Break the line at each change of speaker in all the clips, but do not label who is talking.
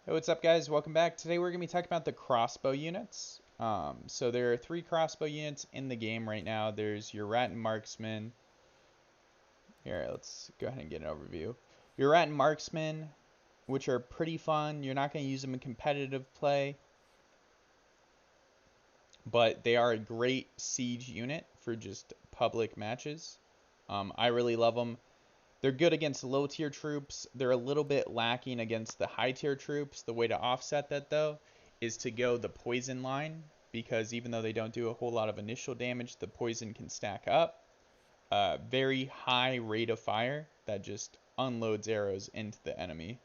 Hey, what's up, guys? Welcome back. Today we're going to be talking about the crossbow units. So there are 3 crossbow units in the game right now. There's your rat and marksman. Here, let's go ahead and get an overview. Your rat and marksman, which are pretty fun. You're not going to use them in competitive play, but they are a great siege unit for just public matches. I really love them. They're good against low tier troops. They're a little bit lacking against the high tier troops. The way to offset that, though, is to go the poison line, because even though they don't do a whole lot of initial damage, the poison can stack up. Very high rate of fire that just unloads arrows into the enemy.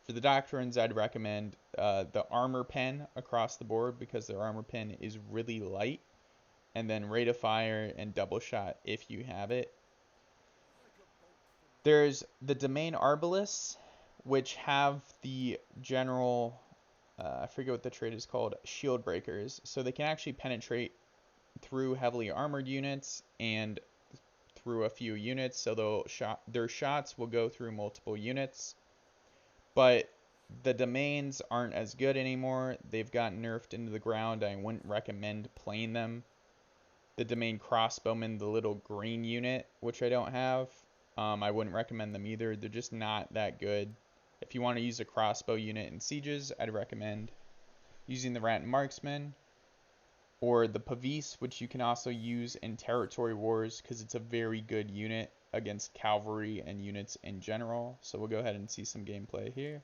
For the doctrines, I'd recommend the armor pen across the board, because their armor pen is really light. And then rate of fire and double shot if you have it. There's the domain arbalists, which have the general, I forget what the trait is called, shield breakers. So they can actually penetrate through heavily armored units and through a few units. So their shots will go through multiple units. But the domains aren't as good anymore. They've gotten nerfed into the ground. I wouldn't recommend playing them. The domain crossbowmen, the little green unit, which I don't have, I wouldn't recommend them either. They're just not that good. If you want to use a crossbow unit in sieges, I'd recommend using the rat and marksman, or the Pavise, which you can also use in territory wars, because it's a very good unit against cavalry and units in general. So we'll go ahead and see some gameplay here.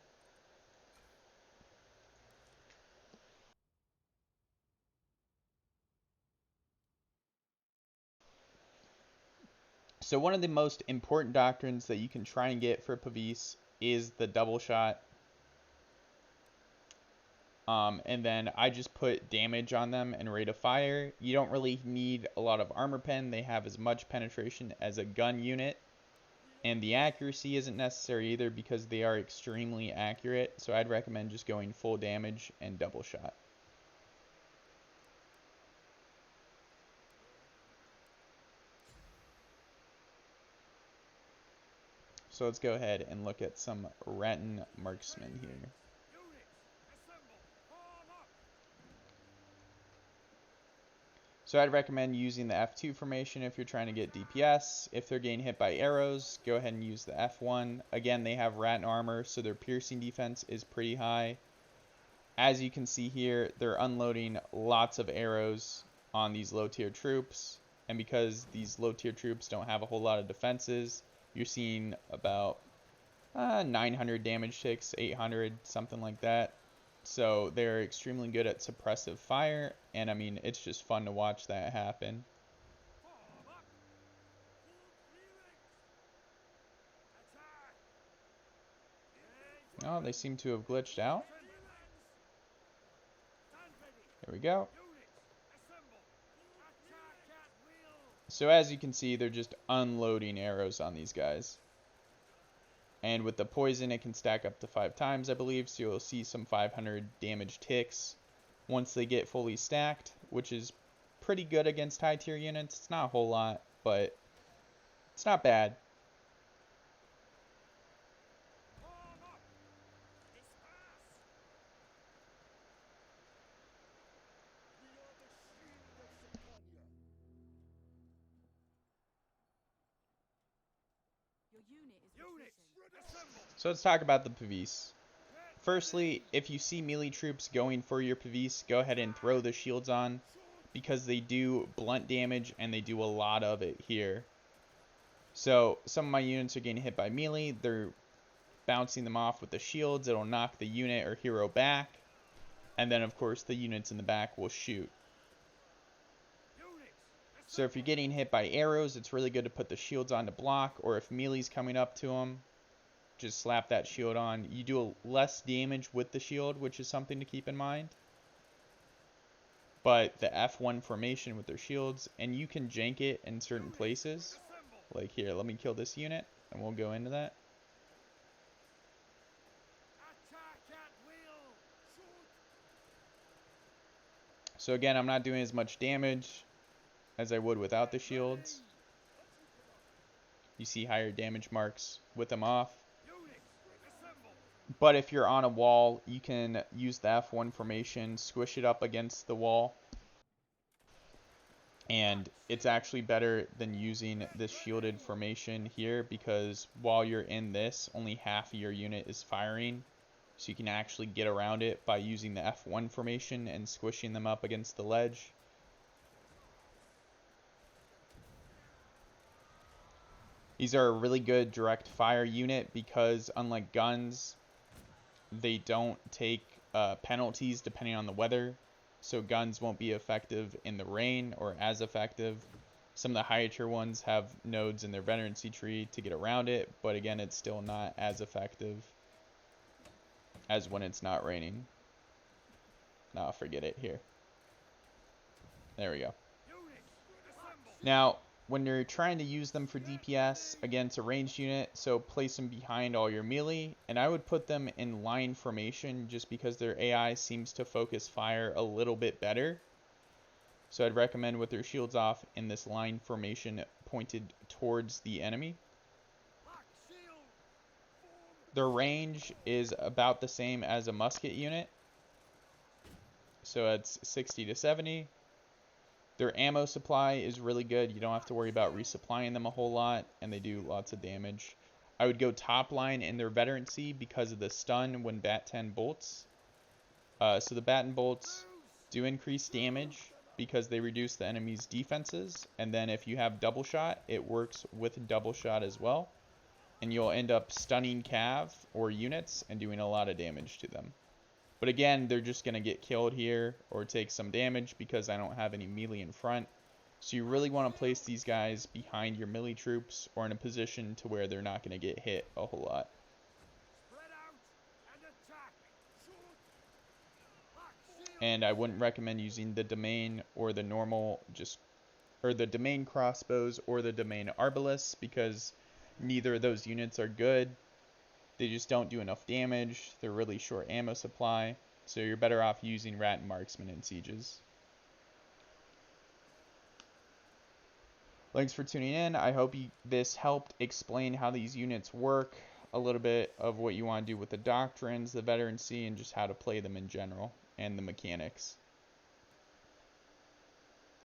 So one of the most important doctrines that you can try and get for Pavise is the double shot. And then I just put damage on them and rate of fire. You don't really need a lot of armor pen. They have as much penetration as a gun unit. And the accuracy isn't necessary either, because they are extremely accurate. So I'd recommend just going full damage and double shot. So let's go ahead and look at some rat and marksmen here. So I'd recommend using the F2 formation if you're trying to get DPS. If they're getting hit by arrows, go ahead and use the F1. Again, they have rat armor, so their piercing defense is pretty high. As you can see here, they're unloading lots of arrows on these low tier troops. And because these low tier troops don't have a whole lot of defenses, you're seeing about 900 damage ticks, 800, something like that. So they're extremely good at suppressive fire, and I mean, it's just fun to watch that happen. Oh, they seem to have glitched out. There we go. So as you can see, they're just unloading arrows on these guys. And with the poison, it can stack up to 5 times, I believe. So you'll see some 500 damage ticks once they get fully stacked, which is pretty good against high tier units. It's not a whole lot, but it's not bad. So let's talk about the Pavise. Firstly, if you see melee troops going for your Pavise, go ahead and throw the shields on, because they do blunt damage and they do a lot of it here. So some of my units are getting hit by melee. They're bouncing them off with the shields. It'll knock the unit or hero back. And then, of course, the units in the back will shoot. So if you're getting hit by arrows, it's really good to put the shields on to block. Or if melee's coming up to them, just slap that shield on. You do less damage with the shield, which is something to keep in mind. But the F1 formation with their shields, and you can jank it in certain places. Like here, let me kill this unit, and we'll go into that. So again, I'm not doing as much damage as I would without the shields. You see higher damage marks with them off. But if you're on a wall, you can use the F1 formation, squish it up against the wall, and it's actually better than using this shielded formation here, because while you're in this, only half of your unit is firing, so you can actually get around it by using the F1 formation and squishing them up against the ledge. These are a really good direct fire unit because, unlike guns, they don't take penalties depending on the weather. So guns won't be effective in the rain or as effective. Some of the higher tier ones have nodes in their veterancy tree to get around it, but again, it's still not as effective as when it's not raining. Nah, forget it here. There we go. Now, when you're trying to use them for DPS against a ranged unit, so place them behind all your melee, and I would put them in line formation just because their AI seems to focus fire a little bit better. So I'd recommend with their shields off in this line formation pointed towards the enemy. Their range is about the same as a musket unit, so it's 60 to 70. Their ammo supply is really good. You don't have to worry about resupplying them a whole lot, and they do lots of damage. I would go top line in their veterancy because of the stun when Bat 10 bolts. So the Batten bolts do increase damage because they reduce the enemy's defenses, and then if you have double shot, it works with double shot as well, and you'll end up stunning cav or units and doing a lot of damage to them. But again, they're just going to get killed here or take some damage because I don't have any melee in front. So you really want to place these guys behind your melee troops or in a position to where they're not going to get hit a whole lot. And I wouldn't recommend using the domain or the normal the domain crossbows or the domain arbalists because neither of those units are good. They just don't do enough damage. They're really short ammo supply. So you're better off using rat and marksman in sieges. Thanks for tuning in. I hope this helped explain how these units work, a little bit of what you want to do with the doctrines, the veterancy, and just how to play them in general, and the mechanics.